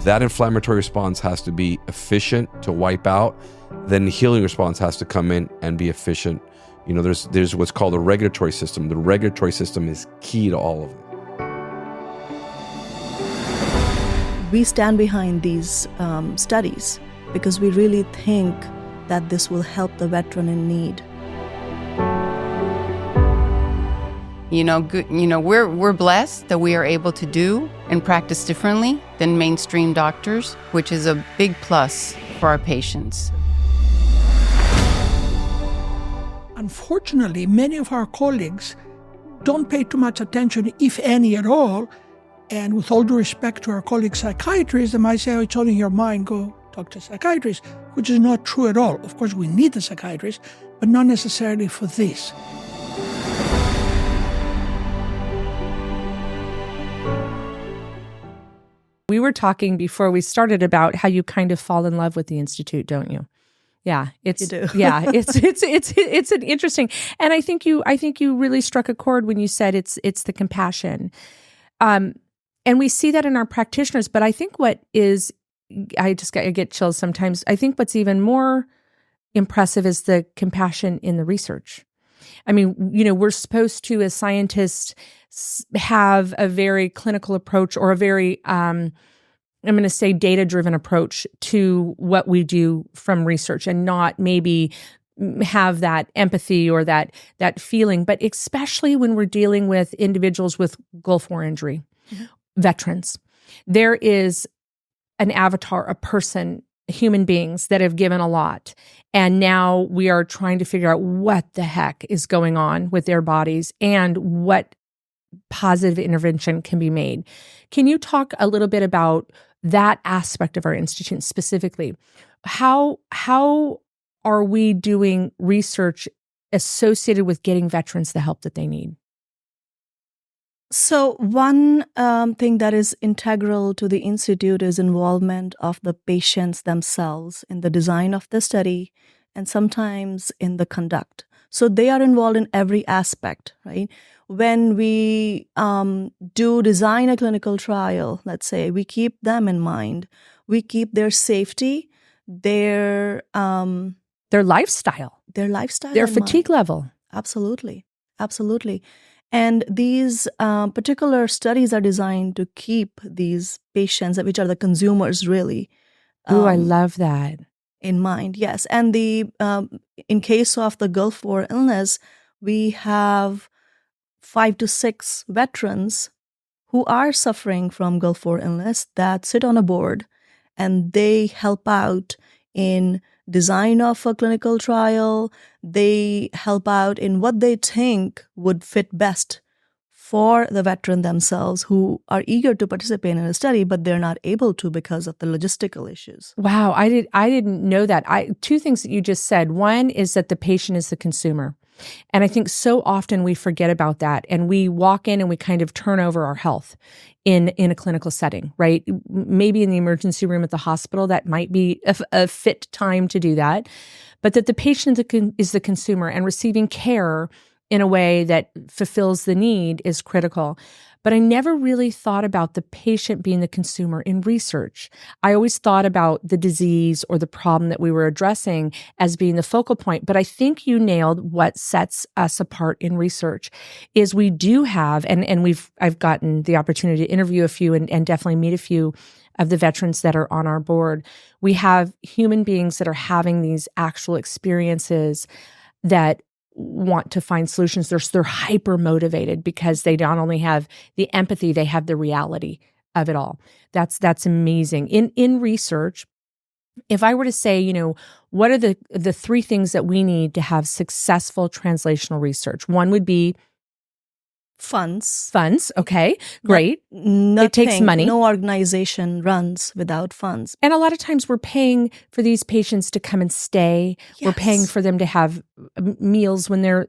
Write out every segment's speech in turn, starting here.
that inflammatory response has to be efficient to wipe out. Then the healing response has to come in and be efficient. You know, there's what's called a regulatory system. The regulatory system is key to all of it. We stand behind these studies because we really think that this will help the veteran in need. We're blessed that we are able to do and practice differently than mainstream doctors, which is a big plus for our patients. Unfortunately, many of our colleagues don't pay too much attention, if any at all. And with all due respect to our colleagues psychiatrists, they might say, oh, it's all in your mind, go talk to a psychiatrist, which is not true at all. Of course, we need a psychiatrist, but not necessarily for this. We were talking before we started about how you kind of fall in love with the Institute, don't you? Yeah, You do. Yeah, it's an interesting, and I think you really struck a chord when you said it's the compassion, and we see that in our practitioners. But I think what is, I get chills sometimes. I think what's even more impressive is the compassion in the research. I mean, we're supposed to, as scientists, have a very clinical approach or a very, I'm going to say, data-driven approach to what we do from research, and not maybe have that empathy or that feeling. But especially when we're dealing with individuals with Gulf War injury, veterans, there is an avatar, a person, human beings that have given a lot. And now we are trying to figure out what the heck is going on with their bodies and what positive intervention can be made. Can you talk a little bit about that aspect of our institute specifically? How are we doing research associated with getting veterans the help that they need? So one thing that is integral to the Institute is involvement of the patients themselves in the design of the study and sometimes in the conduct. So they are involved in every aspect, right? When we do design a clinical trial, let's say, we keep them in mind. We keep their safety, their lifestyle, their fatigue level. Absolutely. And these particular studies are designed to keep these patients, which are the consumers, really. I love that. In mind, yes. And in case of the Gulf War illness, we have 5 to 6 veterans who are suffering from Gulf War illness that sit on a board, and they help out in design of a clinical trial. They help out in what they think would fit best for the veteran themselves, who are eager to participate in a study, but they're not able to because of the logistical issues. Wow, I didn't know that. Two things that you just said. One is that the patient is the consumer. And I think so often we forget about that, and we walk in and we kind of turn over our health in a clinical setting, right? Maybe in the emergency room at the hospital, that might be a fit time to do that, but that the patient is the consumer, and receiving care in a way that fulfills the need is critical. But I never really thought about the patient being the consumer in research. I always thought about the disease or the problem that we were addressing as being the focal point. But I think you nailed what sets us apart in research is we do have, and I've gotten the opportunity to interview a few and definitely meet a few of the veterans that are on our board. We have human beings that are having these actual experiences that want to find solutions. They're hyper motivated because they not only have the empathy, they have the reality of it all. That's amazing. In research, if I were to say, what are the 3 things that we need to have successful translational research? One would be funds. Okay, great. Nothing, it takes money. No organization runs without funds. And a lot of times we're paying for these patients to come and stay. Yes. We're paying for them to have meals when they're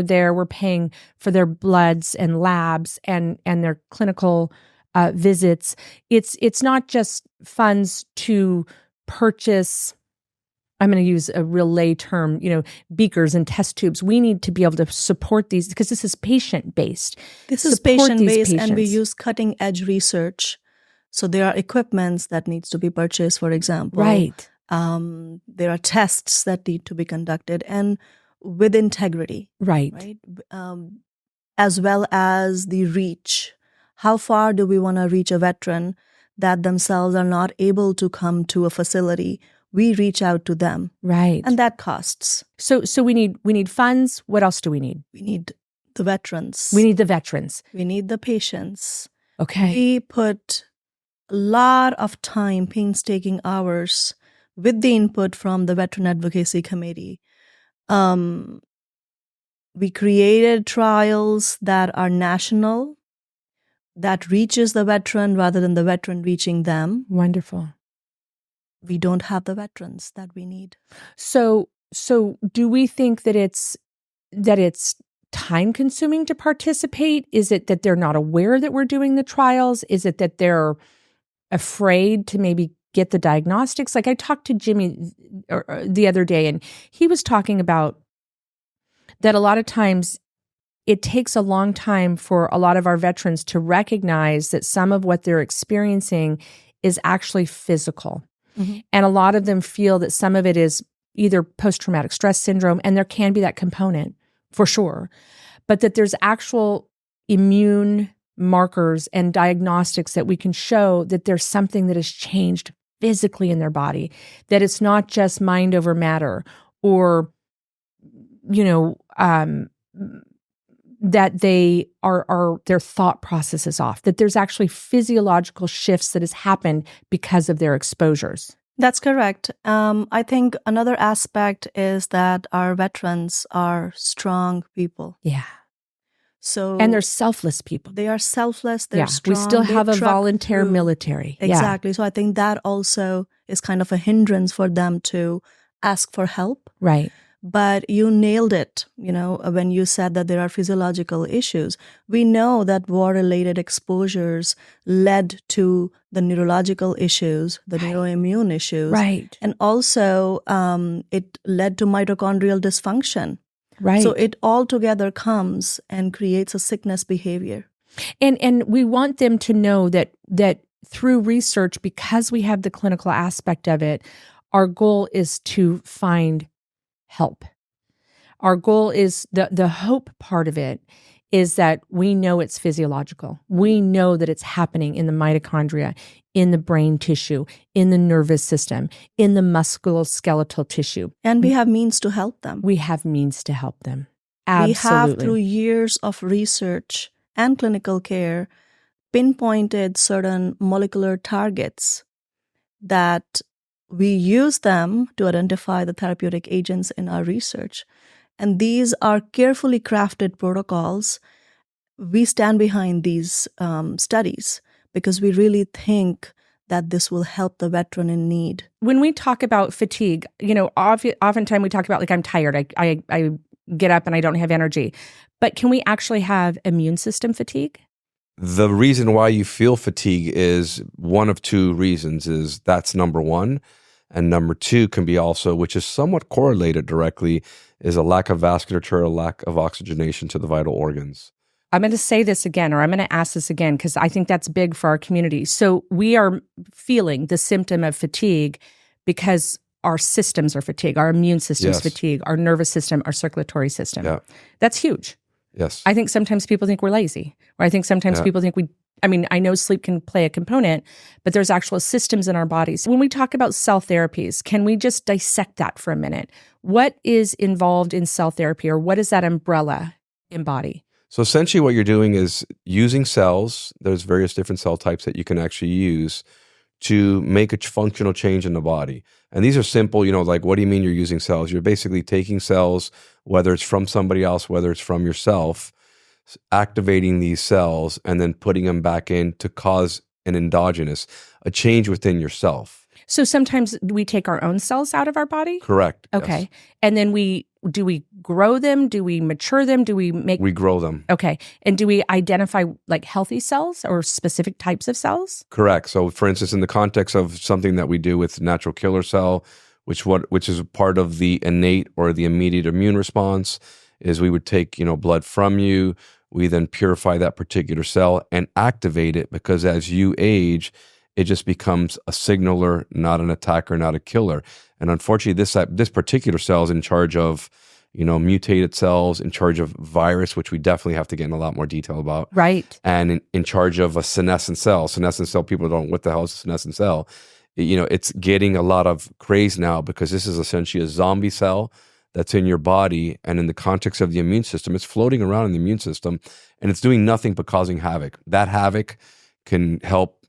there. We're paying for their bloods and labs and their clinical visits. It's not just funds to purchase, I'm going to use a real lay term, beakers and test tubes. We need to be able to support these because this is patient-based. This is patient-based, and we use cutting-edge research So there are equipments that needs to be purchased, for example. Right. There are tests that need to be conducted and with integrity, Right. right? As well as the reach. How far do we want to reach a veteran that themselves are not able to come to a facility? We reach out to them, Right. and that costs. So we need funds. What else do we need? We need the veterans. We need the veterans. We need the patients. Okay. We put a lot of time, painstaking hours, with the input from the Veteran Advocacy Committee. We created trials that are national, that reaches the veteran rather than the veteran reaching them. Wonderful. We don't have the veterans that we need. So do we think that it's time consuming to participate? Is it that they're not aware that we're doing the trials? Is it that they're afraid to maybe get the diagnostics? Like I talked to Jimmy the other day, and he was talking about that a lot of times it takes a long time for a lot of our veterans to recognize that some of what they're experiencing is actually physical. Mm-hmm. And a lot of them feel that some of it is either post-traumatic stress syndrome, and there can be that component for sure, but that there's actual immune markers and diagnostics that we can show that there's something that has changed physically in their body, that it's not just mind over matter or, that they are their thought process is off, that there's actually physiological shifts that has happened because of their exposures. That's correct. I think another aspect is that our veterans are strong people. Yeah. So And they're selfless people. they are selfless, they're strong. We still they have a truck volunteer through. military. Exactly. So I think that also is kind of a hindrance for them to ask for help. Yeah. Right. But you nailed it, when you said that there are physiological issues. We know that war-related exposures led to the neurological issues, the neuroimmune issues. Right. And also it led to mitochondrial dysfunction. Right. So it all together comes and creates a sickness behavior. And we want them to know that through research, because we have the clinical aspect of it, our goal is to find help. Our goal is the hope part of it is that we know it's physiological. We know that it's happening in the mitochondria, in the brain tissue, in the nervous system, in the musculoskeletal tissue. And we have means to help them. We have means to help them. Absolutely. We have, through years of research and clinical care, pinpointed certain molecular targets that we use them to identify the therapeutic agents in our research. And these are carefully crafted protocols. We stand behind these studies because we really think that this will help the veteran in need. When we talk about fatigue, oftentimes we talk about like I'm tired. I get up and I don't have energy. But can we actually have immune system fatigue? The reason why you feel fatigue is one of two reasons. Is that's number one. And number two can be also, which is somewhat correlated directly, is a lack of vasculature, a lack of oxygenation to the vital organs. I'm going to say this again, or I'm going to ask this again, because I think that's big for our community. So we are feeling the symptom of fatigue because our systems are fatigued, our immune system's fatigue, our nervous system, our circulatory system. Yeah. That's huge. Yes. I think sometimes people think we're lazy, or I think sometimes people think I know sleep can play a component, but there's actual systems in our bodies. When we talk about cell therapies, can we just dissect that for a minute? What is involved in cell therapy, or what does that umbrella embody? So essentially what you're doing is using cells. There's various different cell types that you can actually use to make a functional change in the body. And these are simple, like, what do you mean you're using cells? You're basically taking cells, whether it's from somebody else, whether it's from yourself, activating these cells and then putting them back in to cause an endogenous, a change within yourself. So sometimes we take our own cells out of our body? Correct. Okay. Yes. And then do we grow them? Do we mature them? We grow them. Okay. And do we identify like healthy cells or specific types of cells? Correct. So for instance, in the context of something that we do with natural killer cell, which is part of the innate or the immediate immune response, is we would take, blood from you. We then purify that particular cell and activate it, because as you age, It just becomes a signaler, not an attacker, not a killer. And unfortunately, this particular cell is in charge of, mutated cells, in charge of virus, which we definitely have to get in a lot more detail about. Right. And in charge of a senescent cell. Senescent cell, people don't know what the hell is a senescent cell. It's getting a lot of craze now because this is essentially a zombie cell that's in your body. And in the context of the immune system, it's floating around in the immune system and it's doing nothing but causing havoc. That havoc can help,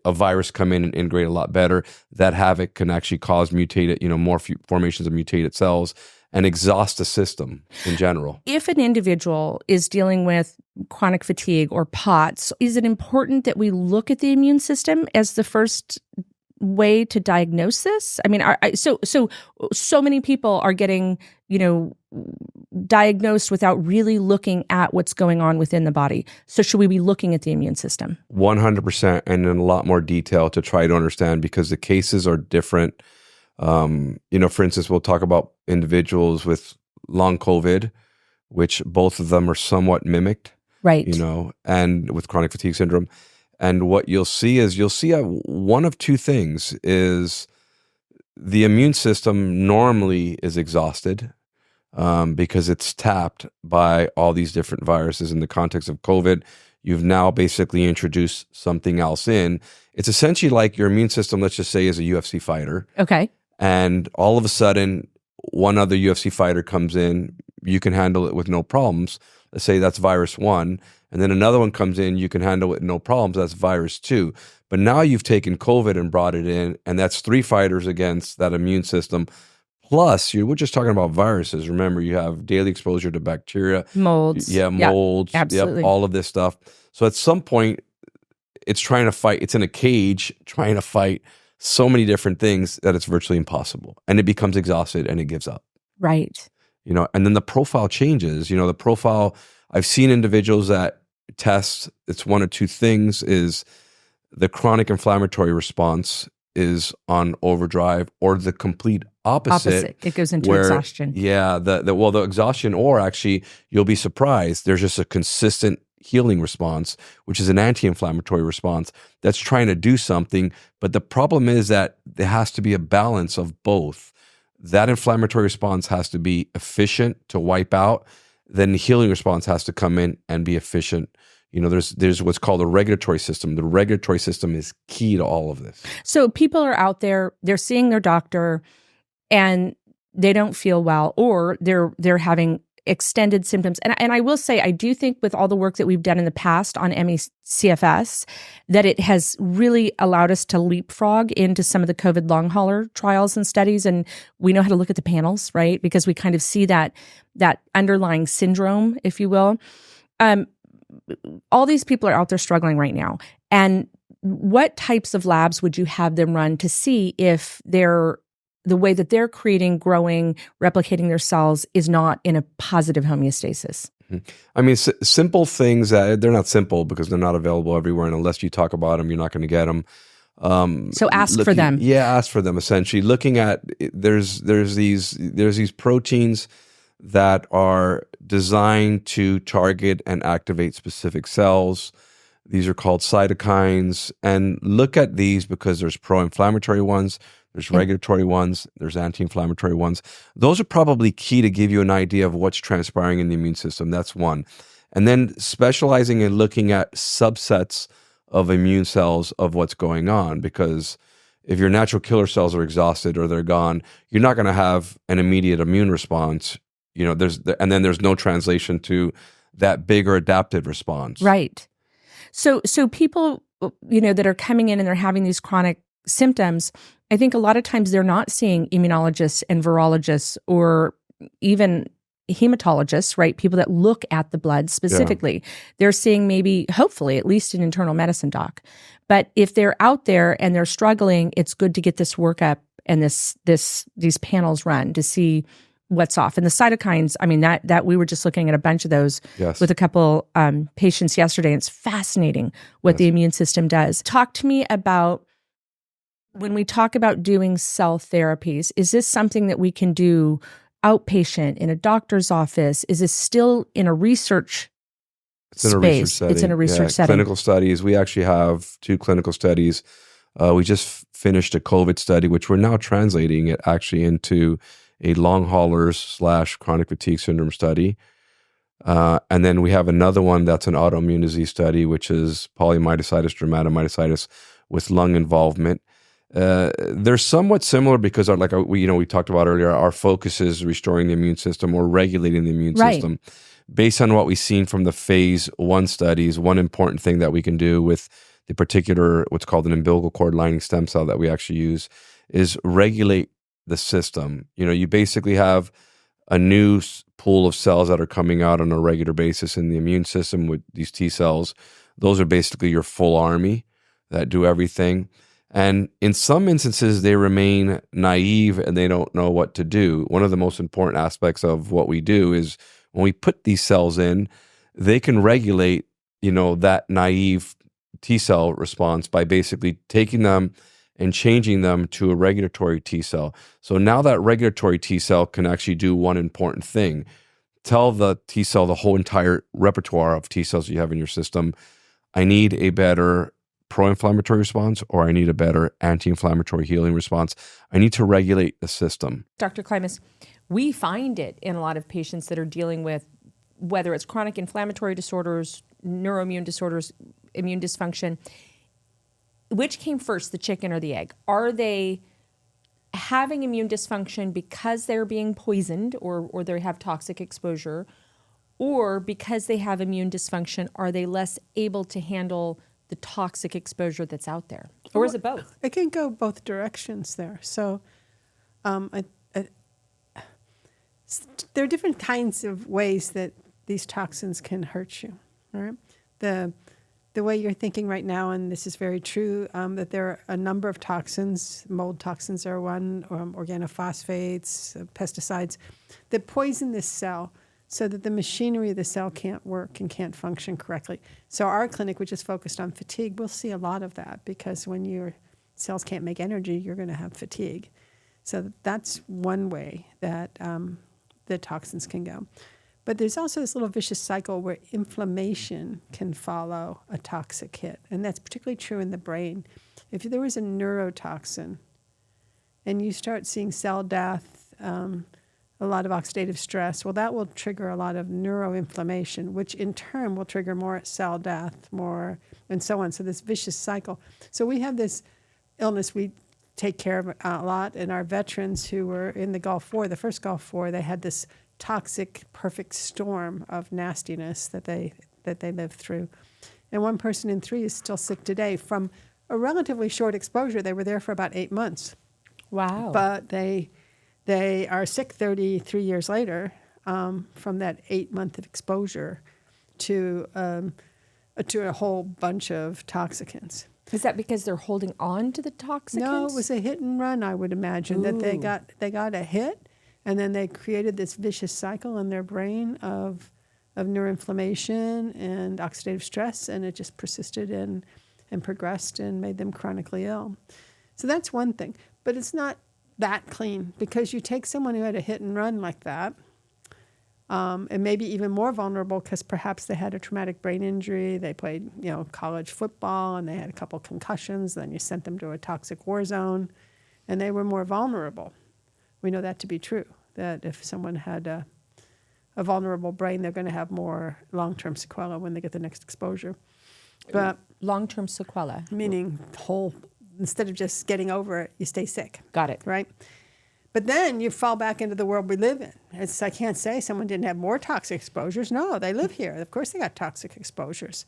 a virus come in and integrate a lot better. That havoc can actually cause mutated, more formations of mutated cells and exhaust the system in general. If an individual is dealing with chronic fatigue or POTS, is it important that we look at the immune system as the first way to diagnose this? I mean, so many people are getting, diagnosed without really looking at what's going on within the body. So should we be looking at the immune system? 100%, and in a lot more detail to try to understand, because the cases are different. For instance, we'll talk about individuals with long COVID, which both of them are somewhat mimicked, right? And with chronic fatigue syndrome. And what you'll see one of two things is the immune system normally is exhausted because it's tapped by all these different viruses. In the context of COVID, you've now basically introduced something else in. It's essentially like your immune system, let's just say, is a UFC fighter. Okay. And all of a sudden, one other UFC fighter comes in, you can handle it with no problems. Let's say that's virus 1. And then another one comes in, you can handle it no problems, that's virus 2. But now you've taken COVID and brought it in, and that's 3 fighters against that immune system. Plus, we're just talking about viruses. Remember, you have daily exposure to bacteria. Molds. Yeah, molds. Yep, absolutely. All of this stuff. So at some point, it's trying to fight. It's in a cage trying to fight so many different things that it's virtually impossible. And it becomes exhausted and it gives up. Right. And then the profile changes. The profile, I've seen individuals that test, it's one or two things, is the chronic inflammatory response is on overdrive, or the complete opposite. It goes into exhaustion. Yeah, the exhaustion, or actually, you'll be surprised, there's just a consistent healing response, which is an anti-inflammatory response that's trying to do something. But the problem is that there has to be a balance of both. That inflammatory response has to be efficient to wipe out. Then the healing response has to come in and be efficient. There's what's called a regulatory system. The regulatory system is key to all of this. So people are out there, they're seeing their doctor and they don't feel well, or they're having extended symptoms. And I will say, I do think with all the work that we've done in the past on ME/CFS, that it has really allowed us to leapfrog into some of the COVID long hauler trials and studies. And we know how to look at the panels, right? Because we kind of see that underlying syndrome, if you will. All these people are out there struggling right now. And what types of labs would you have them run to see if the way that they're creating, growing, replicating their cells is not in a positive homeostasis? I mean, simple things that they're not simple because they're not available everywhere. And unless you talk about them, you're not going to get them. So ask for them. Yeah, ask for them. Essentially, looking at there's these proteins that are designed to target and activate specific cells. These are called cytokines, and look at these because there's pro-inflammatory ones, there's regulatory ones, there's anti-inflammatory ones. Those are probably key to give you an idea of what's transpiring in the immune system. That's one. And then specializing in looking at subsets of immune cells of what's going on, because if your natural killer cells are exhausted or they're gone, you're not going to have an immediate immune response. And then there's no translation to that bigger adaptive response. Right. So people, that are coming in and they're having these chronic symptoms, I think a lot of times they're not seeing immunologists and virologists or even hematologists, right? People that look at the blood specifically. Yeah. They're seeing maybe, hopefully, at least an internal medicine doc. But if they're out there and they're struggling, it's good to get this workup and these panels run to see what's off. And the cytokines, I mean, that we were just looking at a bunch of those with a couple patients yesterday. And it's fascinating what the immune system does. Talk to me about, when we talk about doing cell therapies, is this something that we can do outpatient in a doctor's office? Is this still in a research It's in a research space. setting. It's in a research setting. Clinical studies. We actually have 2 clinical studies. We just finished a COVID study, which we're now translating it actually into a long haulers / chronic fatigue syndrome study. And then we have another one that's an autoimmune disease study, which is polymyositis, dermatomyositis with lung involvement. They're somewhat similar because, we talked about earlier, our focus is restoring the immune system or regulating the immune system. Based on what we've seen from the phase 1 studies, one important thing that we can do with the particular, what's called an umbilical cord lining stem cell that we actually use, is regulate the system. You basically have a new pool of cells that are coming out on a regular basis in the immune system with these T cells. Those are basically your full army that do everything. And in some instances, they remain naive and they don't know what to do. One of the most important aspects of what we do is when we put these cells in, they can regulate, that naive T cell response by basically taking them and changing them to a regulatory T cell. So now that regulatory T cell can actually do one important thing. Tell the T cell, the whole entire repertoire of T cells you have in your system, I need a better pro-inflammatory response, or I need a better anti-inflammatory healing response. I need to regulate the system. Dr. Klimas, we find it in a lot of patients that are dealing with, whether it's chronic inflammatory disorders, neuroimmune disorders, immune dysfunction. Which came first, the chicken or the egg? Are they having immune dysfunction because they're being poisoned or they have toxic exposure? Or because they have immune dysfunction, are they less able to handle the toxic exposure that's out there? Or is it both? It can go both directions there. So there are different kinds of ways that these toxins can hurt you. All right? The way you're thinking right now, and this is very true, that there are a number of toxins, mold toxins are one, organophosphates, pesticides, that poison this cell so that the machinery of the cell can't work and can't function correctly. So our clinic, which is focused on fatigue, we'll see a lot of that because when your cells can't make energy, you're going to have fatigue. So that's one way that the toxins can go. But there's also this little vicious cycle where inflammation can follow a toxic hit. And that's particularly true in the brain. If there was a neurotoxin and you start seeing cell death, a lot of oxidative stress, well, that will trigger a lot of neuroinflammation, which in turn will trigger more cell death, more, and so on. So this vicious cycle. So we have this illness we take care of a lot. And our veterans who were in the Gulf War, the first Gulf War, they had this toxic perfect storm of nastiness that they lived through. And 1 person in 3 is still sick today from a relatively short exposure. They were there for about 8 months. Wow. But they are sick 33 years later from that 8-month of exposure to a whole bunch of toxicants. Is that because they're holding on to the toxicants? No, it was a hit and run, I would imagine. That they got a hit, and then they created this vicious cycle in their brain of neuroinflammation and oxidative stress, and it just persisted and progressed and made them chronically ill. So that's one thing. But it's not that clean, because you take someone who had a hit and run like that, and maybe even more vulnerable because perhaps they had a traumatic brain injury, they played college football and they had a couple concussions, then you sent them to a toxic war zone, and they were more vulnerable. We know that to be true, that if someone had a vulnerable brain, they're going to have more long-term sequelae when they get the next exposure. But long-term sequelae? Meaning instead of just getting over it, you stay sick. Got it. Right? But then you fall back into the world we live in. I can't say someone didn't have more toxic exposures. No, they live here. Of course they got toxic exposures.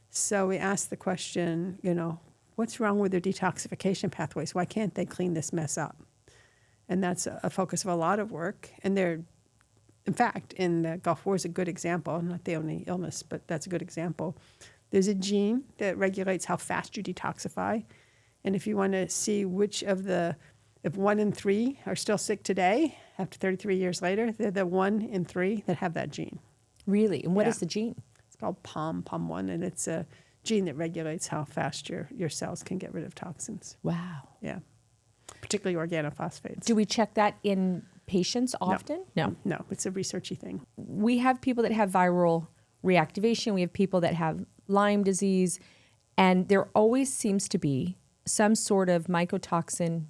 So we ask the question, what's wrong with their detoxification pathways? Why can't they clean this mess up? And that's a focus of a lot of work. And in fact, in the Gulf War is a good example, not the only illness, but that's a good example. There's a gene that regulates how fast you detoxify. And if you want to see which of if 1 in 3 are still sick today, after 33 years later, they're the 1 in 3 that have that gene. Really? And what is the gene? It's called POM1, and it's a gene that regulates how fast your cells can get rid of toxins. Wow. Yeah. Particularly organophosphates. Do we check that in patients often? No, it's a researchy thing. We have people that have viral reactivation. We have people that have Lyme disease, and there always seems to be some sort of mycotoxin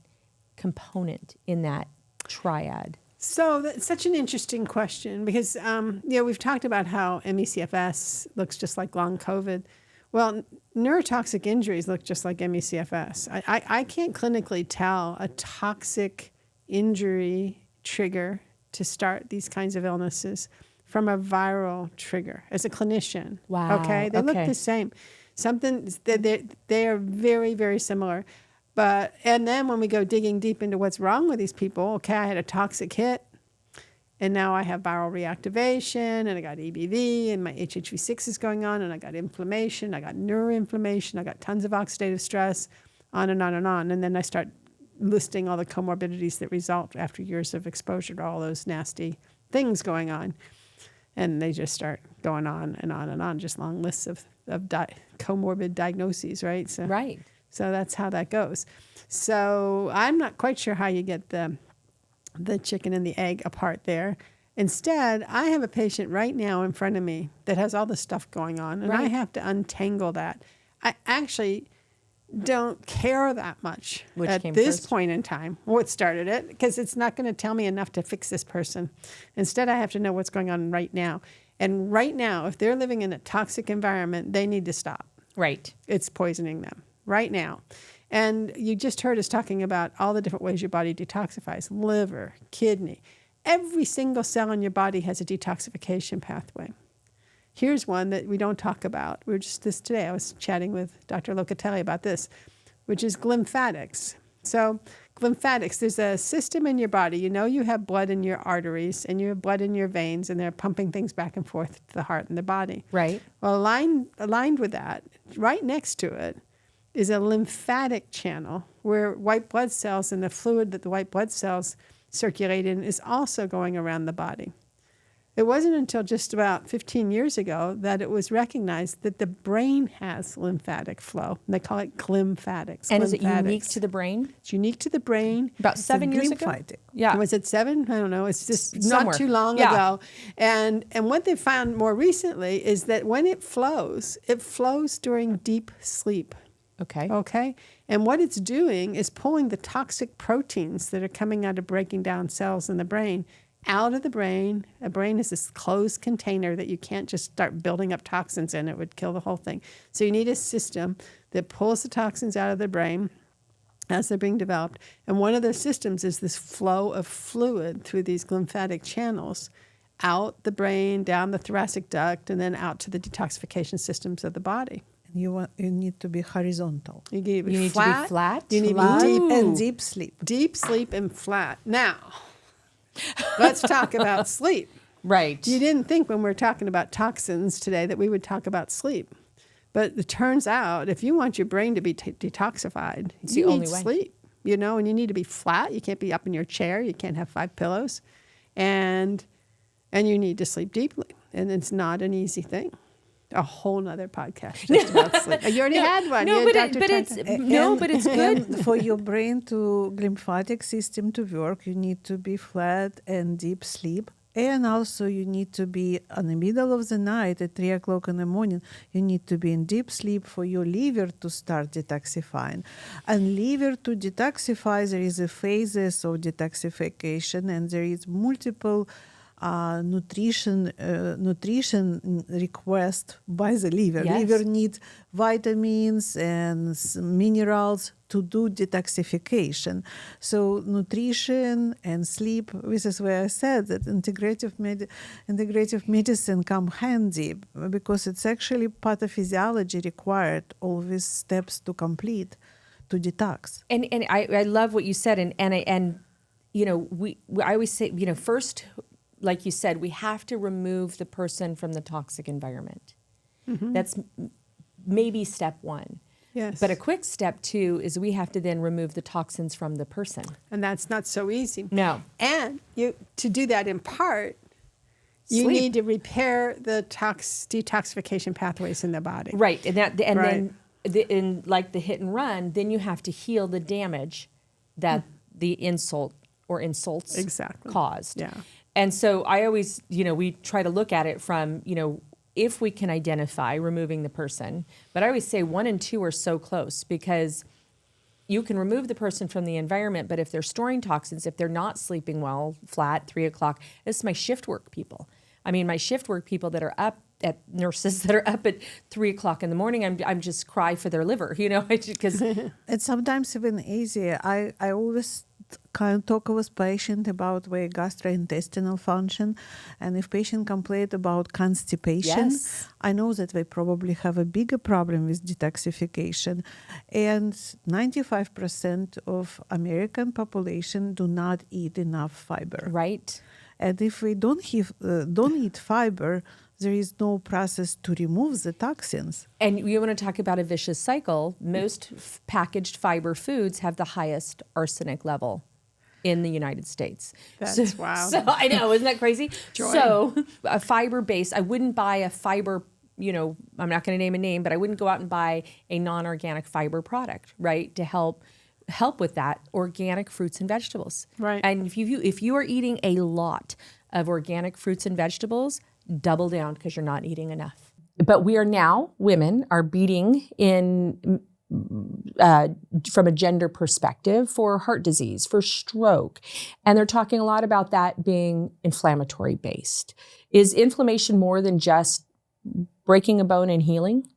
component in that triad. So that's such an interesting question because, we've talked about how ME/CFS looks just like long COVID. Well, neurotoxic injuries look just like ME/CFS. I can't clinically tell a toxic injury trigger to start these kinds of illnesses from a viral trigger as a clinician. Wow. Okay, they look the same. They are very, very similar. And then when we go digging deep into what's wrong with these people, okay, I had a toxic hit, and now I have viral reactivation, and I got EBV, and my HHV6 is going on, and I got inflammation, I got neuroinflammation, I got tons of oxidative stress, on and on and on. And then I start listing all the comorbidities that result after years of exposure to all those nasty things going on. And they just start going on and on and on, just long lists of comorbid diagnoses, right? Right. So that's how that goes. So I'm not quite sure how you get the chicken and the egg apart there. Instead, I have a patient right now in front of me that has all this stuff going on, and I have to untangle that. I actually don't care that much at this point in time what started it, because it's not going to tell me enough to fix this person. Instead, I have to know what's going on right now. And right now, if they're living in a toxic environment, they need to stop. Right. It's poisoning them right now. And you just heard us talking about all the different ways your body detoxifies: liver, kidney. Every single cell in your body has a detoxification pathway. Here's one that we don't talk about. We were just today, I was chatting with Dr. Locatelli about this, which is lymphatics. So lymphatics, there's a system in your body. You have blood in your arteries and you have blood in your veins, and they're pumping things back and forth to the heart and the body. Right. Well, aligned with that, right next to it, is a lymphatic channel where white blood cells and the fluid that the white blood cells circulate in is also going around the body. It wasn't until just about 15 years ago that it was recognized that the brain has lymphatic flow. And they call it glymphatics. And is it unique to the brain? It's unique to the brain. About 7 years ago? Yeah. Was it 7? I don't know. It's just Somewhere. not too long ago. And what they found more recently is that when it flows during deep sleep. Okay. And what it's doing is pulling the toxic proteins that are coming out of breaking down cells in the brain out of the brain. A brain is this closed container that you can't just start building up toxins in. It would kill the whole thing. So you need a system that pulls the toxins out of the brain as they're being developed. And one of those systems is this flow of fluid through these lymphatic channels out the brain, down the thoracic duct, and then out to the detoxification systems of the body. You need to be horizontal. You need to be You need to be flat? You need Flat to be deep and deep sleep. Deep sleep and flat. Now, let's talk about sleep. Right. You didn't think when we were talking about toxins today that we would talk about sleep. But it turns out if you want your brain to be detoxified, you need sleep, and you need to be flat. You can't be up in your chair. You can't have 5 pillows. And you need to sleep deeply. And it's not an easy thing. A whole nother podcast just about sleep. You already had one. But it's good. And for your brain to lymphatic system to work, you need to be flat and deep sleep. And also you need to be in the middle of the night at 3 o'clock in the morning. You need to be in deep sleep for your liver to start detoxifying. And liver to detoxify, there is a phases of detoxification, and there is multiple nutrition request by the liver. Yes. Liver needs vitamins and minerals to do detoxification. So nutrition and sleep, this is where I said that integrative medicine come handy, because it's actually physiology required all these steps to complete to detox. And I love what you said, and I always say, first, like you said, we have to remove the person from the toxic environment. Mm-hmm. That's maybe step 1. Yes. But a quick step 2 is we have to then remove the toxins from the person. And that's not so easy. No. And to do that in part, you need to repair the detoxification pathways in the body. Right. Then in like the hit and run, then you have to heal the damage that the insults exactly caused. Yeah. And so I always, we try to look at it from, if we can identify removing the person. But I always say 1 and 2 are so close, because you can remove the person from the environment, but if they're storing toxins, if they're not sleeping well, flat, 3 o'clock, this is my shift work people. I mean, my shift work people that are up at nurses that are up at 3 o'clock in the morning, I'm just cry for their liver, because It's sometimes even easier. I always kind of talk with patient about their gastrointestinal function, and if patient complain about constipation, Yes. I know that they probably have a bigger problem with detoxification. And 95% of American population do not eat enough fiber. right? And if we don't eat fiber, there is no process to remove the toxins. And you want to talk about a vicious cycle. Most packaged fiber foods have the highest arsenic level in the United States. That's wow. So I know, isn't that crazy? So a fiber-based, I wouldn't buy a fiber, I'm not going to name a name, but I wouldn't go out and buy a non-organic fiber product, right? To help with that, organic fruits and vegetables. Right. And if you are eating a lot of organic fruits and vegetables, double down, because you're not eating enough. But women are beating in from a gender perspective for heart disease, for stroke. And they're talking a lot about that being inflammatory based. Is inflammation more than just breaking a bone and healing?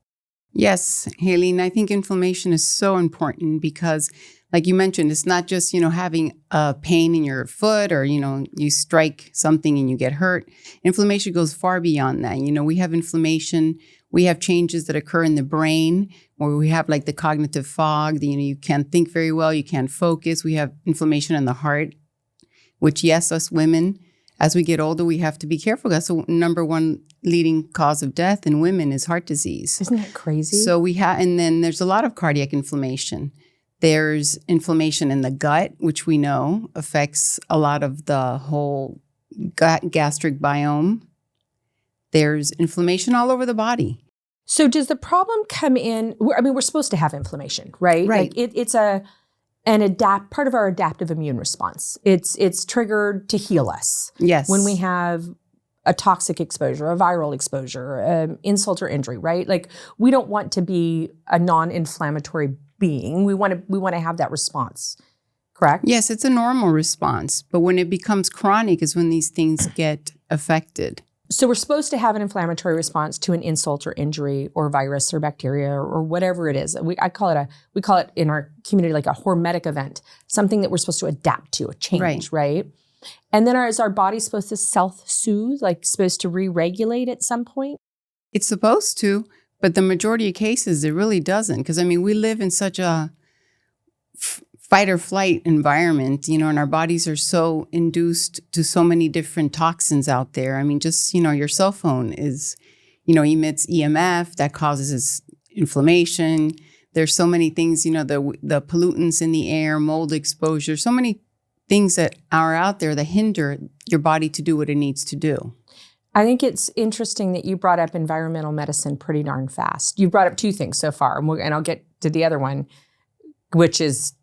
Yes, Haylene, I think inflammation is so important because, like you mentioned, it's not just, having a pain in your foot or, you strike something and you get hurt. Inflammation goes far beyond that. We have inflammation. We have changes that occur in the brain where we have like the cognitive fog. You can't think very well. You can't focus. We have inflammation in the heart, which, yes, us women, as we get older, we have to be careful. That's the number one leading cause of death in women is heart disease. Isn't that crazy? So and then there's a lot of cardiac inflammation. There's inflammation in the gut, which we know affects a lot of the whole gastric biome. There's inflammation all over the body. So does the problem come in? We're supposed to have inflammation, right? Right. Like it's part of our adaptive immune response. It's triggered to heal us. Yes. When we have a toxic exposure, a viral exposure, insult or injury, right? Like we don't want to be a non-inflammatory being. We want to have that response, correct? Yes, it's a normal response. But when it becomes chronic is when these things get affected. So we're supposed to have an inflammatory response to an insult or injury or virus or bacteria or whatever it is. We call it in our community like a hormetic event, something that we're supposed to adapt to, a change, right? And then is our body supposed to self-soothe, like supposed to re-regulate at some point? It's supposed to, but the majority of cases it really doesn't. Because we live in such a fight or flight environment, and our bodies are so induced to so many different toxins out there. Just, your cell phone emits EMF that causes inflammation. There's so many things, the pollutants in the air, mold exposure, so many things that are out there that hinder your body to do what it needs to do. I think it's interesting that you brought up environmental medicine pretty darn fast. You brought up 2 things so far, and I'll get to the other one, which is,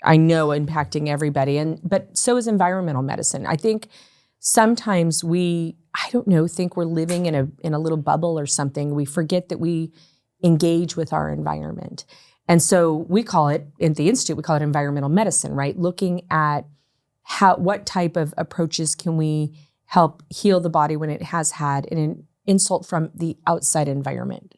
I know, impacting everybody. But so is environmental medicine. I think sometimes think we're living in a little bubble or something. We forget that we engage with our environment. And so we call it, at the Institute, environmental medicine, right? Looking at what type of approaches can we help heal the body when it has had an insult from the outside environment,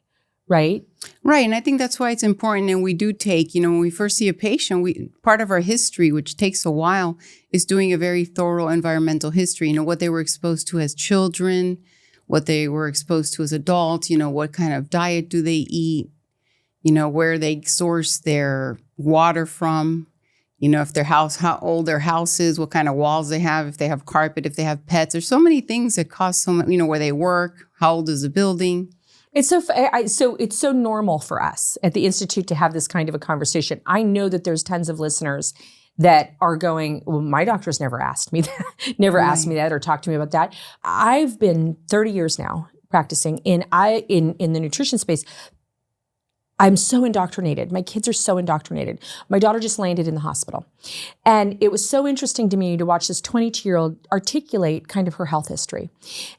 right? Right. And I think that's why it's important. And we do take, when we first see a patient, part of our history, which takes a while, is doing a very thorough environmental history. What they were exposed to as children, what they were exposed to as adults, what kind of diet do they eat, where they source their water from, if their house, how old their house is, what kind of walls they have, if they have carpet, if they have pets. There's so many things that cause so much, where they work, how old is the building. It's so normal for us at the Institute to have this kind of a conversation. I know that there's tons of listeners that are going, well, my doctor's never asked me that, asked me that or talked to me about that. I've been 30 years now practicing in the nutrition space. I'm so indoctrinated. My kids are so indoctrinated. My daughter just landed in the hospital. And it was so interesting to me to watch this 22-year-old articulate kind of her health history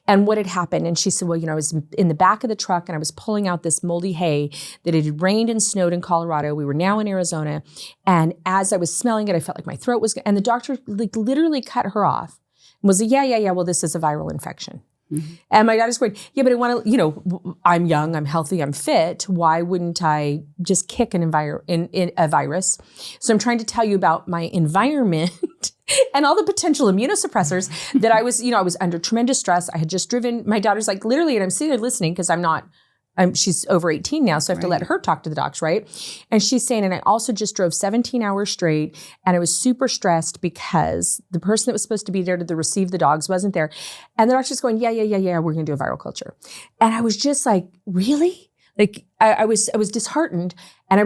and what had happened. And she said, well, I was in the back of the truck and I was pulling out this moldy hay that it had rained and snowed in Colorado. We were now in Arizona. And as I was smelling it, I felt like my throat was, and the doctor like literally cut her off and was like, yeah, well, this is a viral infection. Mm-hmm. And my daughter's going, yeah, but I want to, I'm young, I'm healthy, I'm fit. Why wouldn't I just kick in a virus? So I'm trying to tell you about my environment and all the potential immunosuppressors that I was under tremendous stress. I had just driven, my daughter's like literally, and I'm sitting there listening because she's over 18 now, so I have to let her talk to the docs, right? And she's saying, and I also just drove 17 hours straight, and I was super stressed because the person that was supposed to be there to receive the dogs wasn't there. And the doctor's going, yeah, we're going to do a viral culture. And I was just like, really? Like, I was disheartened. And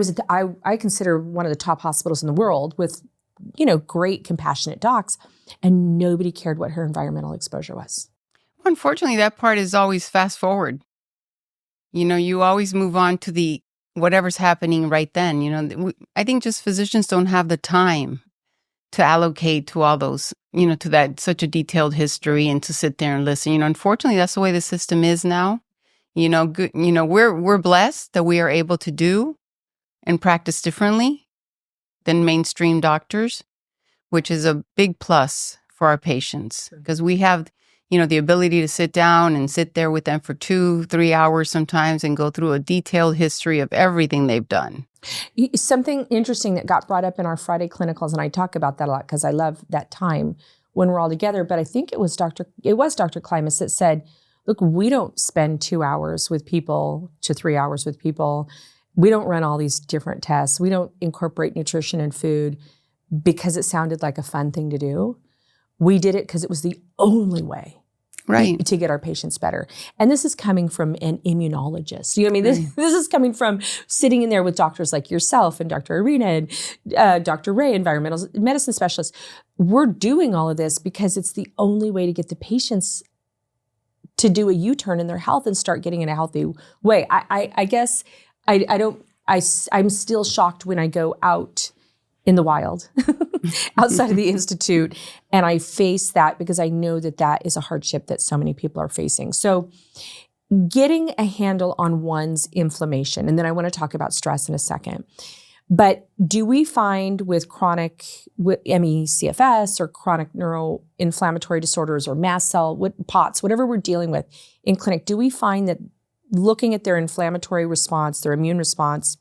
I consider one of the top hospitals in the world with, great compassionate docs, and nobody cared what her environmental exposure was. Unfortunately, that part is always fast forward. You always move on to whatever's happening right then. I think just physicians don't have the time to allocate to all those, to that such a detailed history and to sit there and listen. Unfortunately, that's the way the system is now. Good. We're blessed that we are able to do and practice differently than mainstream doctors, which is a big plus for our patients because we have the ability to sit down and sit there with them for 2-3 hours sometimes and go through a detailed history of everything they've done. Something interesting that got brought up in our Friday clinicals, and I talk about that a lot because I love that time when we're all together, but I think it was Dr. Klimas that said, look, we don't spend 2 hours with people to 3 hours with people. We don't run all these different tests. We don't incorporate nutrition and food because it sounded like a fun thing to do. We did it because it was the only way to get our patients better. And this is coming from an immunologist. This is coming from sitting in there with doctors like yourself and Dr. Arena and Dr. Ray, environmental medicine specialists. We're doing all of this because it's the only way to get the patients to do a U-turn in their health and start getting in a healthy way. I guess I'm still shocked when I go out in the wild, outside of the institute. And I face that because I know that is a hardship that so many people are facing. So getting a handle on one's inflammation, and then I want to talk about stress in a second. But do we find with chronic ME/CFS or chronic neuroinflammatory disorders or mast cell, POTS, whatever we're dealing with in clinic, do we find that looking at their inflammatory response, their immune response,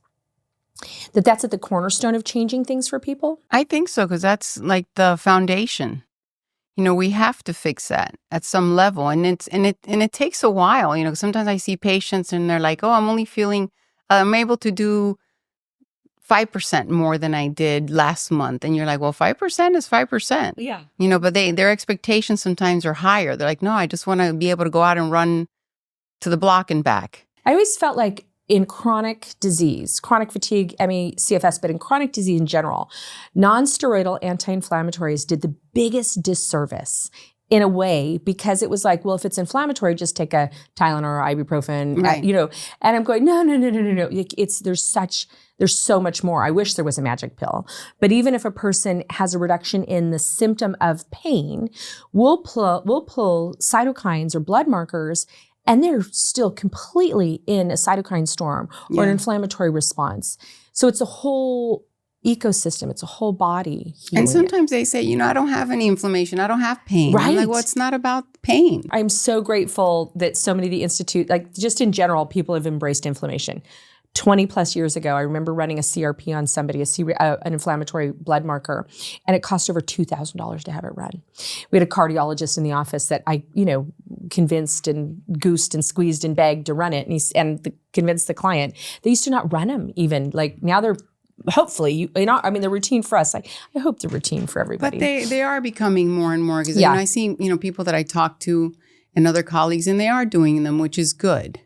that's at the cornerstone of changing things for people? I think so, because that's like the foundation. We have to fix that at some level, and it takes a while. Sometimes I see patients and they're like, "Oh, I'm able to do 5% more than I did last month," and you're like, "Well, 5% is 5%." Yeah. But their expectations sometimes are higher. They're like, "No, I just want to be able to go out and run to the block and back." I always felt like in chronic disease, chronic fatigue, ME/CFS, but in chronic disease in general, non-steroidal anti-inflammatories did the biggest disservice in a way, because it was like, well, if it's inflammatory, just take a Tylenol or ibuprofen, right. And I'm going, no. There's so much more. I wish there was a magic pill. But even if a person has a reduction in the symptom of pain, we'll pull cytokines or blood markers, and they're still completely in a cytokine storm or an inflammatory response. So it's a whole ecosystem. It's a whole body healing. And sometimes they say, I don't have any inflammation. I don't have pain. Right. I'm like, well, it's not about pain. I'm so grateful that so many of the institute, like just in general, people have embraced inflammation. 20 plus years ago, I remember running a CRP on somebody, an inflammatory blood marker, and it cost over $2,000 to have it run. We had a cardiologist in the office that I, convinced and goosed and squeezed and begged to run it, and convinced the client. They used to not run them even. Like now they're hopefully, they're routine for us. I hope they're routine for everybody. But they are becoming more and more, because I see, people that I talk to and other colleagues, and they are doing them, which is good.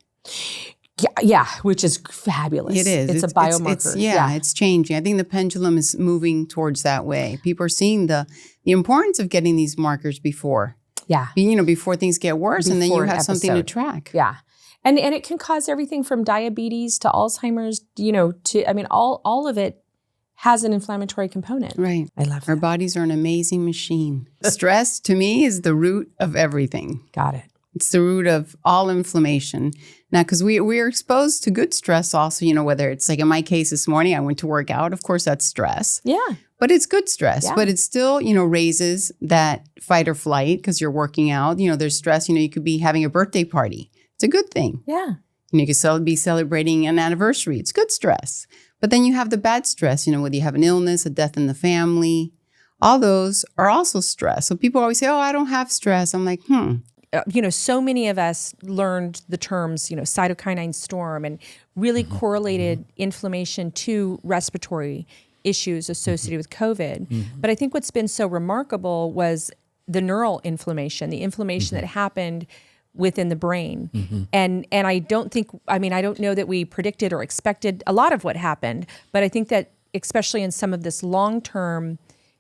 Yeah, which is fabulous. It is. It's a biomarker. It's changing. I think the pendulum is moving towards that way. People are seeing the importance of getting these markers before. Yeah. Before things get worse, and then you have something to track. Yeah. And it can cause everything from diabetes to Alzheimer's, all of it has an inflammatory component. Right. I love Our that. bodies are an amazing machine. Stress, to me, is the root of everything. Got it. It's the root of all inflammation. Now, because we are exposed to good stress also, whether it's like in my case this morning, I went to work out. Of course, that's stress. Yeah. But it's good stress. Yeah. But it still, raises that fight or flight because you're working out. There's stress. You could be having a birthday party. It's a good thing. Yeah. You could be celebrating an anniversary. It's good stress. But then you have the bad stress, whether you have an illness, a death in the family. All those are also stress. So people always say, oh, I don't have stress. I'm like, So many of us learned the terms, cytokine storm and really correlated inflammation to respiratory issues associated with COVID. But I think what's been so remarkable was the neural inflammation, the inflammation that happened within the brain. And I don't know that we predicted or expected a lot of what happened, but I think that especially in some of this long-term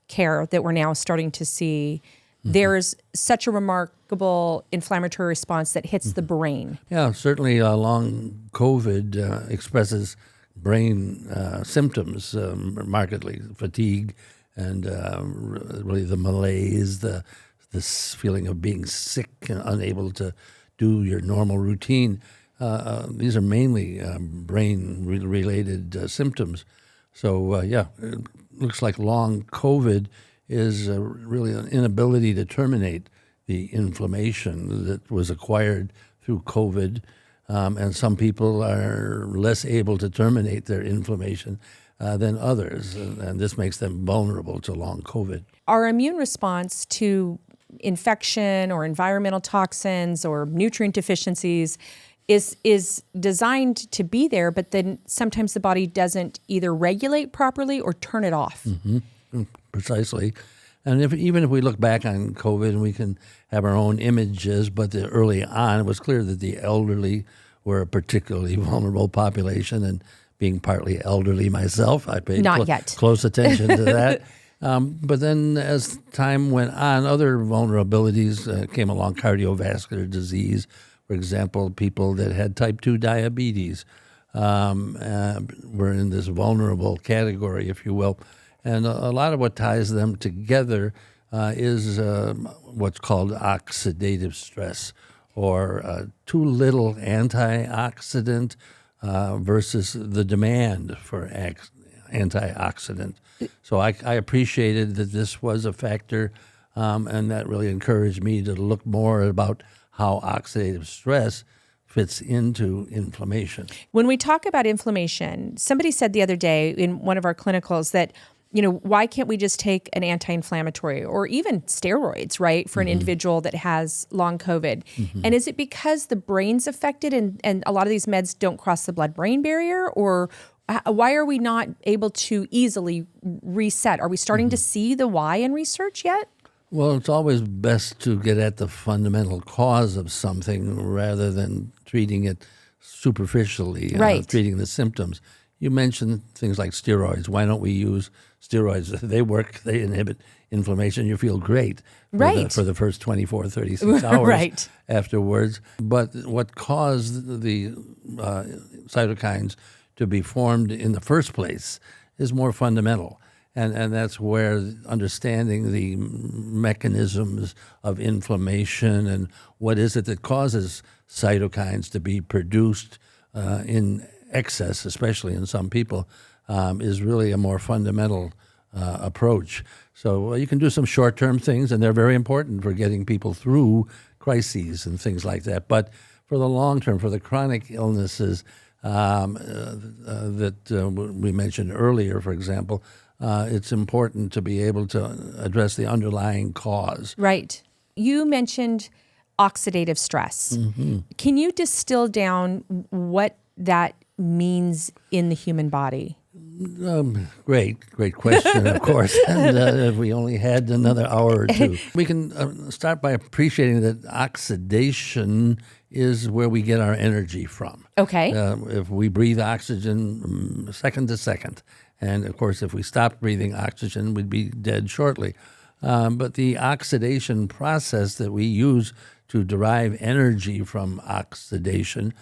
care that we're now starting to see, there's such a remarkable inflammatory response that hits the brain. Yeah, certainly long COVID expresses brain symptoms markedly, fatigue and really the malaise, this feeling of being sick and unable to do your normal routine. These are mainly brain-related symptoms. So, it looks like long COVID is really an inability to terminate the inflammation that was acquired through COVID. And some people are less able to terminate their inflammation than others. And this makes them vulnerable to long COVID. Our immune response to infection or environmental toxins or nutrient deficiencies is designed to be there, but then sometimes the body doesn't either regulate properly or turn it off. Precisely. And even if we look back on COVID, and we can have our own images, but early on it was clear that the elderly were a particularly vulnerable population, and being partly elderly myself, I paid close attention to that. But then as time went on, other vulnerabilities came along, cardiovascular disease, for example, people that had type 2 diabetes were in this vulnerable category, if you will. And a lot of what ties them together is what's called oxidative stress, or too little antioxidant versus the demand for antioxidant. So I appreciated that this was a factor, and that really encouraged me to look more about how oxidative stress fits into inflammation. When we talk about inflammation, somebody said the other day in one of our clinicals that, why can't we just take an anti-inflammatory or even steroids, right, for an individual that has long COVID? And is it because the brain's affected and a lot of these meds don't cross the blood-brain barrier? Or why are we not able to easily reset? Are we starting to see the why in research yet? Well, it's always best to get at the fundamental cause of something rather than treating it superficially, right. Treating the symptoms. You mentioned things like steroids. Why don't we use steroids? They work, they inhibit inflammation. You feel great for the first 24, 36 hours afterwards. But what caused the cytokines to be formed in the first place is more fundamental. And that's where understanding the mechanisms of inflammation and what is it that causes cytokines to be produced in excess, especially in some people, is really a more fundamental approach. So you can do some short-term things, and they're very important for getting people through crises and things like that. But for the long term, for the chronic illnesses that we mentioned earlier, for example, it's important to be able to address the underlying cause. Right. You mentioned oxidative stress. Can you distill down what that means in the human body? Great question, of course. And if we only had another hour or two, we can start by appreciating that oxidation is where we get our energy from. Okay. If we breathe oxygen second to second, and of course, if we stopped breathing oxygen, we'd be dead shortly. But the oxidation process that we use to derive energy from oxidation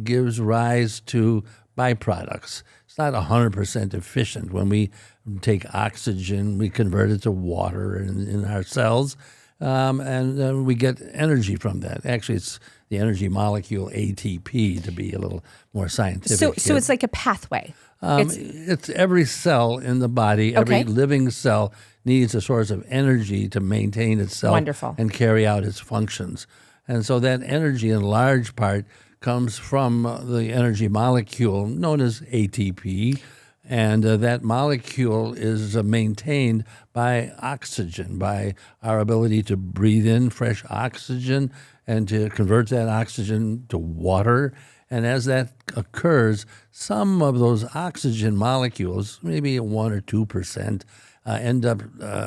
gives rise to byproducts. It's not 100% efficient. When we take oxygen, we convert it to water in our cells, and we get energy from that. Actually, it's the energy molecule ATP, to be a little more scientific. So it's like a pathway. It's every cell in the body, every living cell needs a source of energy to maintain itself and carry out its functions. And so that energy in large part comes from the energy molecule known as ATP, and that molecule is maintained by oxygen, by our ability to breathe in fresh oxygen and to convert that oxygen to water. And as that occurs, some of those oxygen molecules, maybe 1 or 2%, end up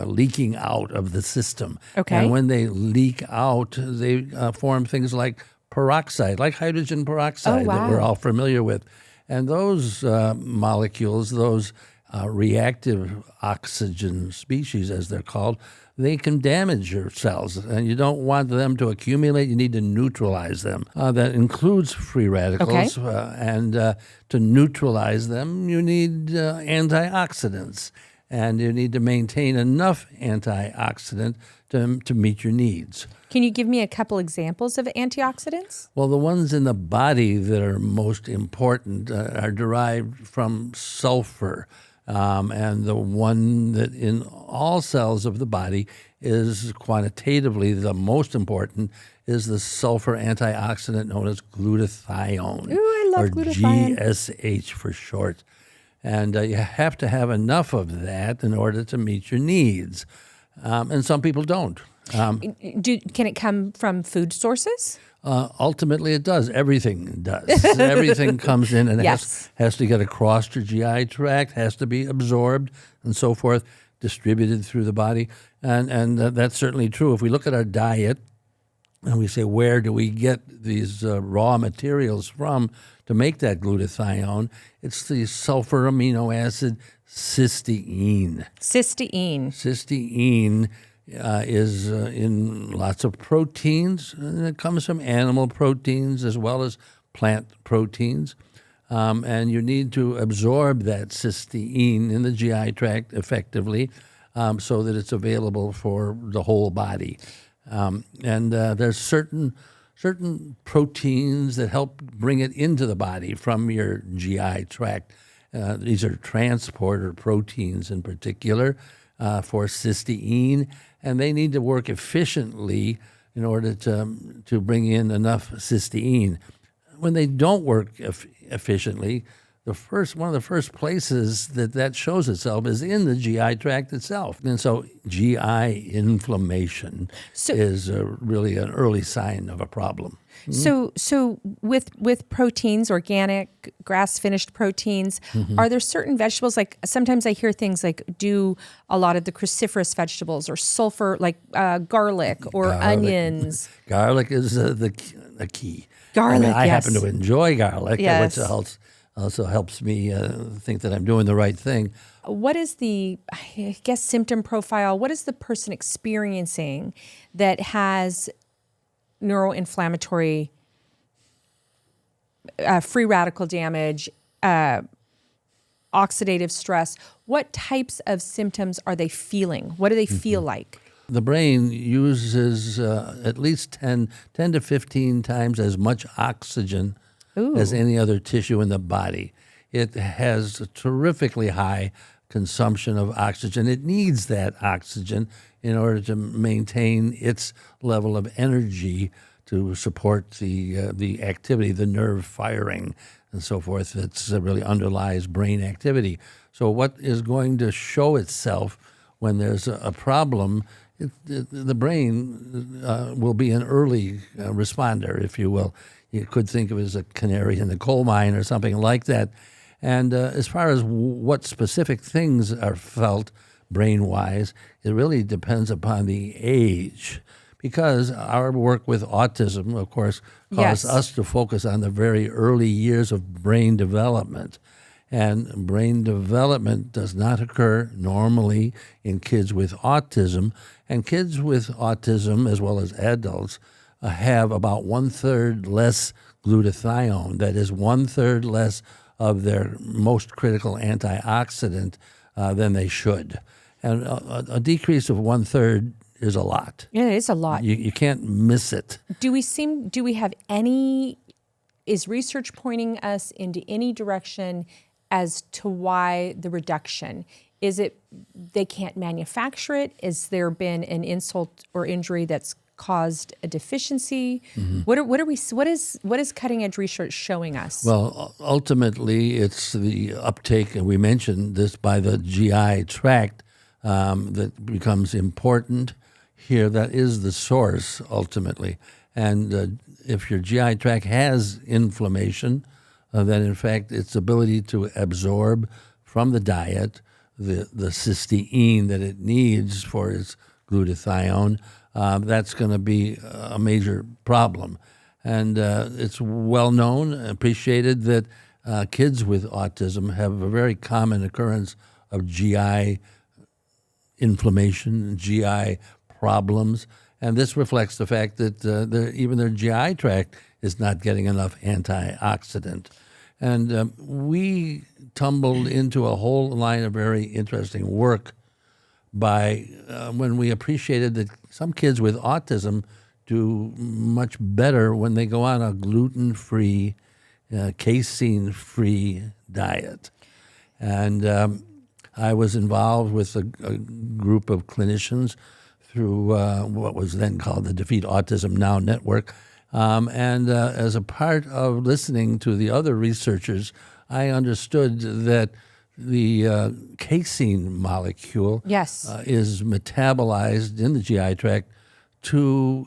leaking out of the system. And when they leak out, they form things like peroxide, like hydrogen peroxide that we're all familiar with. And those molecules, those reactive oxygen species, as they're called, they can damage your cells, and you don't want them to accumulate. You need to neutralize them. That includes free radicals, and to neutralize them, you need antioxidants, and you need to maintain enough antioxidant to meet your needs. Can you give me a couple examples of antioxidants? Well, the ones in the body that are most important are derived from sulfur. And the one that in all cells of the body is quantitatively the most important is the sulfur antioxidant known as glutathione. Ooh, I love glutathione. GSH for short. And you have to have enough of that in order to meet your needs. And some people don't. Can it come from food sources? Ultimately, it does. Everything does. Everything comes in and has to get across your GI tract, has to be absorbed, and so forth, distributed through the body. And that's certainly true. If we look at our diet and we say, where do we get these raw materials from to make that glutathione? It's the sulfur amino acid cysteine. Cysteine is in lots of proteins, and it comes from animal proteins as well as plant proteins. And you need to absorb that cysteine in the GI tract effectively so that it's available for the whole body. And there's certain proteins that help bring it into the body from your GI tract. These are transporter proteins in particular for cysteine, and they need to work efficiently in order to bring in enough cysteine. When they don't work efficiently, one of the first places that shows itself is in the GI tract itself. And so GI inflammation is really an early sign of a problem. So with proteins, organic, grass-finished proteins, are there certain vegetables, like sometimes I hear things like do a lot of the cruciferous vegetables or sulfur, like garlic or onions? Garlic is the key. Garlic, I happen to enjoy garlic, which also helps me think that I'm doing the right thing. What is the, I guess, symptom profile? What is the person experiencing that has neuroinflammatory, free radical damage, oxidative stress? What types of symptoms are they feeling? What do they feel like? The brain uses at least 10 to 15 times as much oxygen as any other tissue in the body. It has a terrifically high consumption of oxygen. It needs that oxygen in order to maintain its level of energy to support the activity, the nerve firing and so forth that really underlies brain activity. So what is going to show itself when there's a problem, the brain will be an early responder, if you will. You could think of it as a canary in the coal mine or something like that. And as far as what specific things are felt brain-wise, it really depends upon the age. Because our work with autism, of course, caused us to focus on the very early years of brain development. And brain development does not occur normally in kids with autism. And kids with autism, as well as adults, have about 1/3 less glutathione. That is 1/3 less of their most critical antioxidant than they should. And a decrease of 1/3 is a lot. Yeah, it's a lot. You can't miss it. Is research pointing us into any direction as to why the reduction? Is it they can't manufacture it? Is there been an insult or injury that's caused a deficiency? Mm-hmm. What is cutting edge research showing us? Well, ultimately, it's the uptake, and we mentioned this, by the GI tract that becomes important here. That is the source ultimately, and if your GI tract has inflammation, then in fact its ability to absorb from the diet the cysteine that it needs for its glutathione, that's going to be a major problem. And it's well known, appreciated, that kids with autism have a very common occurrence of GI inflammation, GI problems. And this reflects the fact that even their GI tract is not getting enough antioxidant. And we tumbled into a whole line of very interesting work by when we appreciated that some kids with autism do much better when they go on a gluten-free, casein-free diet. And I was involved with a group of clinicians through what was then called the Defeat Autism Now Network. And as a part of listening to the other researchers, I understood that the casein molecule is metabolized in the GI tract to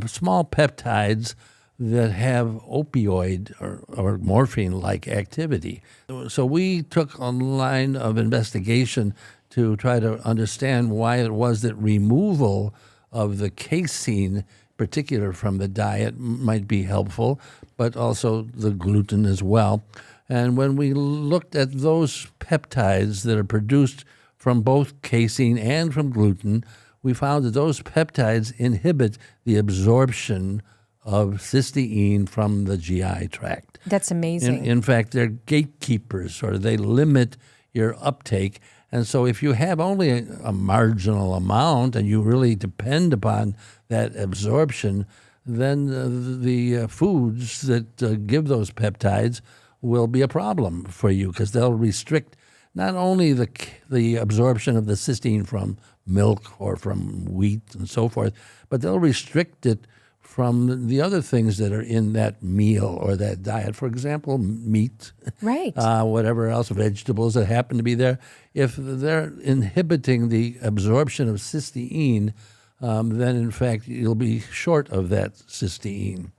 small peptides that have opioid or morphine-like activity. So we took a line of investigation to try to understand why it was that removal of the casein, particular from the diet, might be helpful, but also the gluten as well. And when we looked at those peptides that are produced from both casein and from gluten, we found that those peptides inhibit the absorption of cysteine from the GI tract. That's amazing. In fact, they're gatekeepers, or they limit your uptake. And so if you have only a marginal amount and you really depend upon that absorption, then the foods that give those peptides will be a problem for you, because they'll restrict not only the absorption of the cysteine from milk or from wheat and so forth, but they'll restrict it from the other things that are in that meal or that diet. For example, meat, right? Whatever else, vegetables that happen to be there. If they're inhibiting the absorption of cysteine, then in fact you'll be short of that cysteine.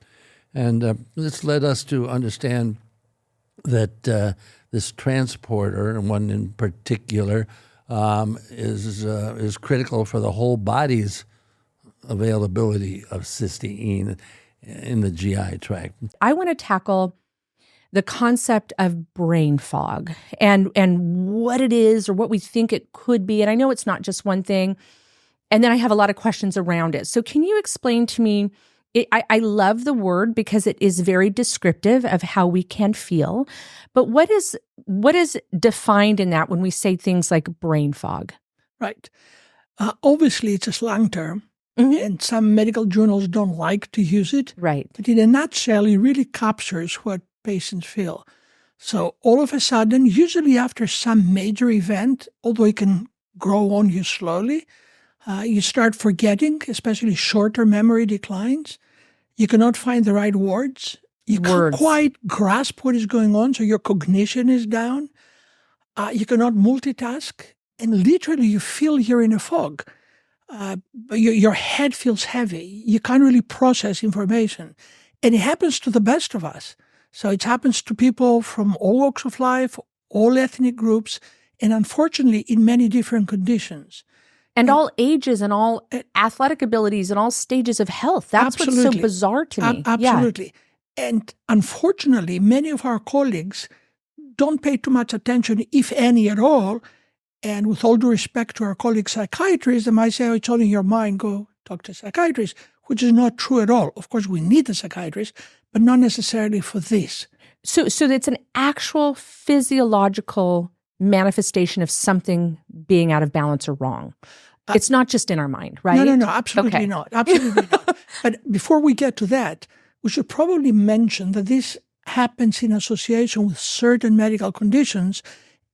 And this led us to understand that this transporter, and one in particular, is critical for the whole body's availability of cysteine in the GI tract. I want to tackle the concept of brain fog and what it is or what we think it could be. And I know it's not just one thing. And then I have a lot of questions around it. So can you explain to me, I love the word because it is very descriptive of how we can feel. But what is defined in that when we say things like brain fog? Right. Obviously, it's a slang term. Mm-hmm. And some medical journals don't like to use it. Right. But in a nutshell, it really captures what patients feel. So all of a sudden, usually after some major event, although it can grow on you slowly, you start forgetting, especially shorter memory declines. You cannot find the right words. You can't quite grasp what is going on, so your cognition is down. You cannot multitask. And literally, you feel you're in a fog. Your head feels heavy. You can't really process information. And it happens to the best of us. So it happens to people from all walks of life, all ethnic groups, and unfortunately in many different conditions. And all ages and all athletic abilities and all stages of health. That's what's so bizarre to me. Absolutely. Yeah. And unfortunately, many of our colleagues don't pay too much attention, if any at all. And with all due respect to our colleagues psychiatrists, they might say, oh, it's all in your mind, go talk to a psychiatrist, which is not true at all. Of course, we need a psychiatrist, but not necessarily for this. So it's an actual physiological manifestation of something being out of balance or wrong. It's not just in our mind, right? No, absolutely not. Absolutely not. But before we get to that, we should probably mention that this happens in association with certain medical conditions,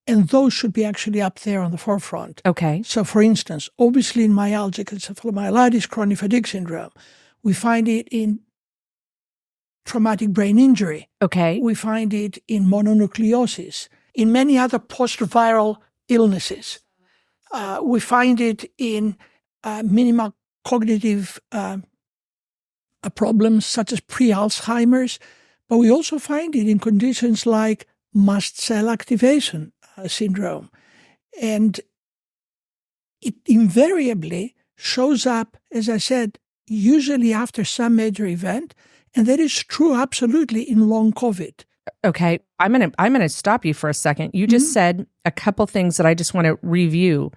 and those should be actually up there on the forefront. Okay. So, for instance, obviously in myalgic encephalomyelitis, chronic fatigue syndrome, we find it in traumatic brain injury. Okay. We find it in mononucleosis, in many other post-viral illnesses. We find it in minimal cognitive problems such as pre-Alzheimer's, but we also find it in conditions like mast cell activation syndrome. And it invariably shows up, as I said, usually after some major event, and that is true absolutely in long COVID. Okay, I'm gonna stop you for a second. You just said a couple things that I just want to review.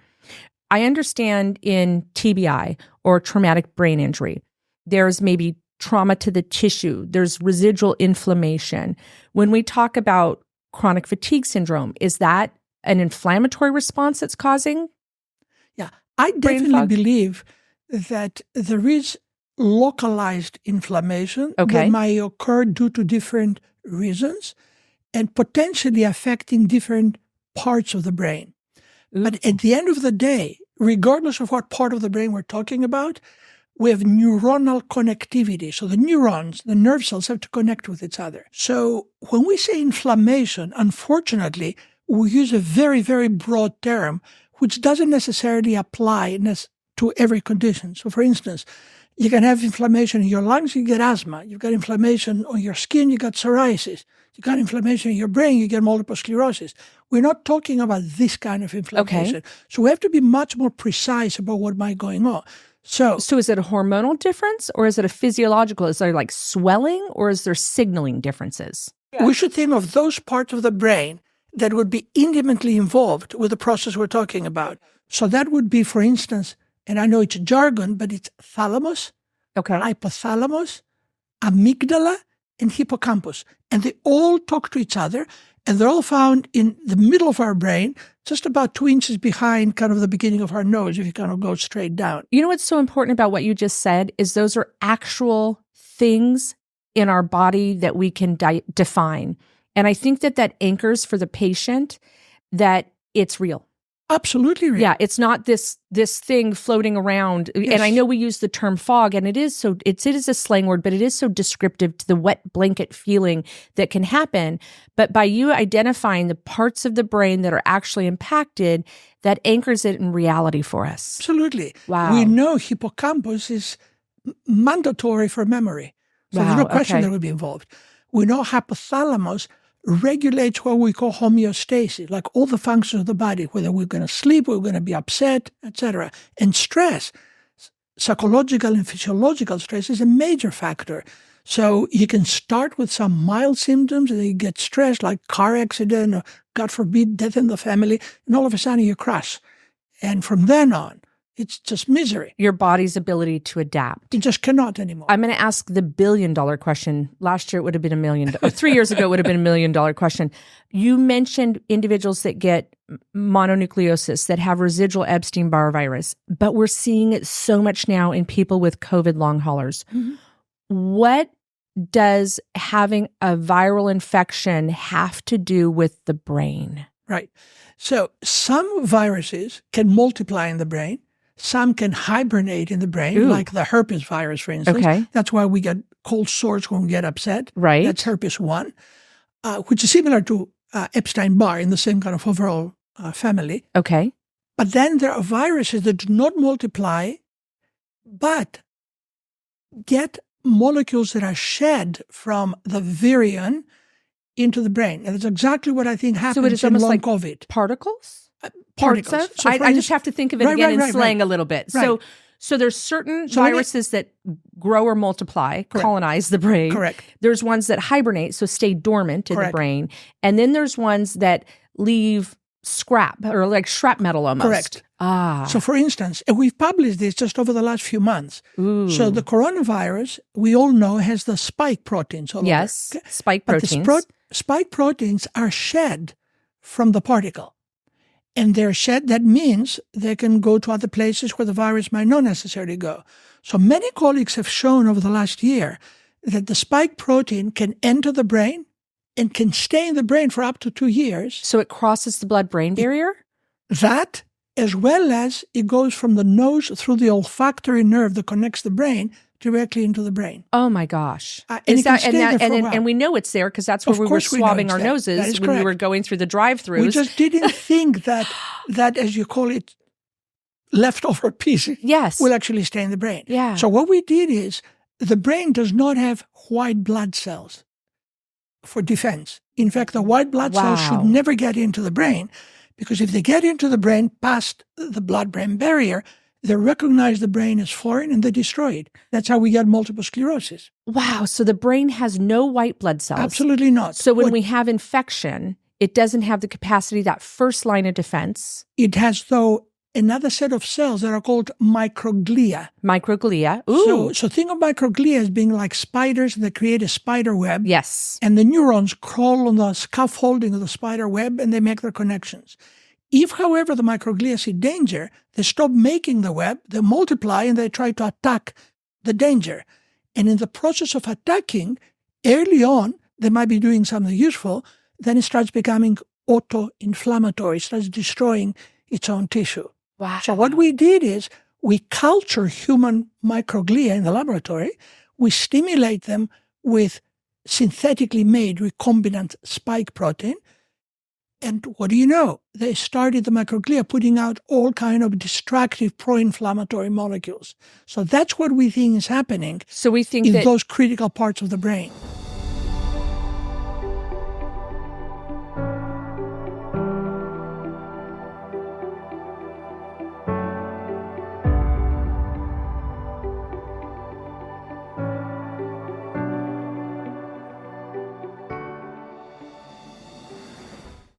I understand in TBI or traumatic brain injury, there's maybe trauma to the tissue, there's residual inflammation. When we talk about chronic fatigue syndrome, is that an inflammatory response that's causing? Yeah, I definitely believe that there is localized inflammation that might occur due to different reasons and potentially affecting different parts of the brain. Ooh. But at the end of the day, regardless of what part of the brain we're talking about, we have neuronal connectivity. So the neurons, the nerve cells have to connect with each other. So when we say inflammation, unfortunately, we use a very, very broad term, which doesn't necessarily apply to every condition. So for instance, you can have inflammation in your lungs, you get asthma. You've got inflammation on your skin, you got psoriasis. You got inflammation in your brain, you get multiple sclerosis. We're not talking about this kind of inflammation. Okay. So we have to be much more precise about what might be going on. So is it a hormonal difference or is it a physiological? Is there like swelling or is there signaling differences? we should think of those parts of the brain that would be intimately involved with the process we're talking about. So that would be, for instance, and I know it's jargon, but it's thalamus, hypothalamus, amygdala, and hippocampus. And they all talk to each other, and they're all found in the middle of our brain, just about 2 inches behind kind of the beginning of our nose, if you kind of go straight down. You know what's so important about what you just said is those are actual things in our body that we can define. And I think that anchors for the patient that it's real. Absolutely real. Yeah, it's not this thing floating around. Yes. And I know we use the term fog, and it is a slang word, but it is so descriptive to the wet blanket feeling that can happen. But by you identifying the parts of the brain that are actually impacted, that anchors it in reality for us. Absolutely. Wow. We know hippocampus is mandatory for memory. So there's no question that would be involved. We know hypothalamus regulates what we call homeostasis, like all the functions of the body, whether we're going to sleep, we're going to be upset, etc. And stress, psychological and physiological stress is a major factor. So you can start with some mild symptoms and then you get stressed, like car accident or, God forbid, death in the family, and all of a sudden you crash. And from then on, it's just misery. Your body's ability to adapt. You just cannot anymore. I'm going to ask the $1 billion question. Last year it would have been $1 million. 3 years ago it would have been $1 million question. You mentioned individuals that get mononucleosis, that have residual Epstein-Barr virus, but we're seeing it so much now in people with COVID long haulers. Mm-hmm. What does having a viral infection have to do with the brain? Right. So some viruses can multiply in the brain. Some can hibernate in the brain, like the herpes virus, for instance. Okay. That's why we get cold sores when we get upset. Right. That's herpes 1, which is similar to Epstein-Barr in the same kind of overall family. Okay. But then there are viruses that do not multiply, but get molecules that are shed from the virion into the brain. And that's exactly what I think happens in long COVID. Particles? Particles. So I just have to think of it in slang a little bit. Right. So there's certain viruses that grow or multiply, colonize the brain. Correct. There's ones that hibernate, so stay dormant in the brain. And then there's ones that leave scrap or like shrapnel almost. Correct. Ah. So, for instance, and we've published this just over the last few months. Ooh. So, the coronavirus, we all know, has the spike proteins all yes, over. spike But proteins. the spike proteins are shed from the particle. And they're shed, that means they can go to other places where the virus might not necessarily go. So many colleagues have shown over the last year that the spike protein can enter the brain and can stay in the brain for up to 2 years. So it crosses the blood-brain barrier? That, as well as it goes from the nose through the olfactory nerve that connects the brain directly into the brain. Oh my gosh! And we know it's there because that's where we were swabbing our noses when we were going through the drive-thrus. We just didn't think that, as you call it, leftover pieces will actually stay in the brain. Yeah. So what we did is the brain does not have white blood cells for defense. In fact, the white blood cells should never get into the brain, because if they get into the brain past the blood-brain barrier, they recognize the brain as foreign and they destroy it. That's how we get multiple sclerosis. Wow. So the brain has no white blood cells? Absolutely not. So when we have infection, it doesn't have the capacity, that first line of defense. It has, though, another set of cells that are called microglia. Microglia. Ooh. So think of microglia as being like spiders that create a spider web. Yes. And the neurons crawl on the scaffolding of the spider web and they make their connections. If, however, the microglia see danger, they stop making the web, they multiply, and they try to attack the danger. And in the process of attacking, early on, they might be doing something useful, then it starts becoming auto-inflammatory, starts destroying its own tissue. Wow. So what we did is we culture human microglia in the laboratory, we stimulate them with synthetically made recombinant spike protein, and what do you know? They started the microglia putting out all kind of destructive pro-inflammatory molecules. So that's what we think is happening in those critical parts of the brain.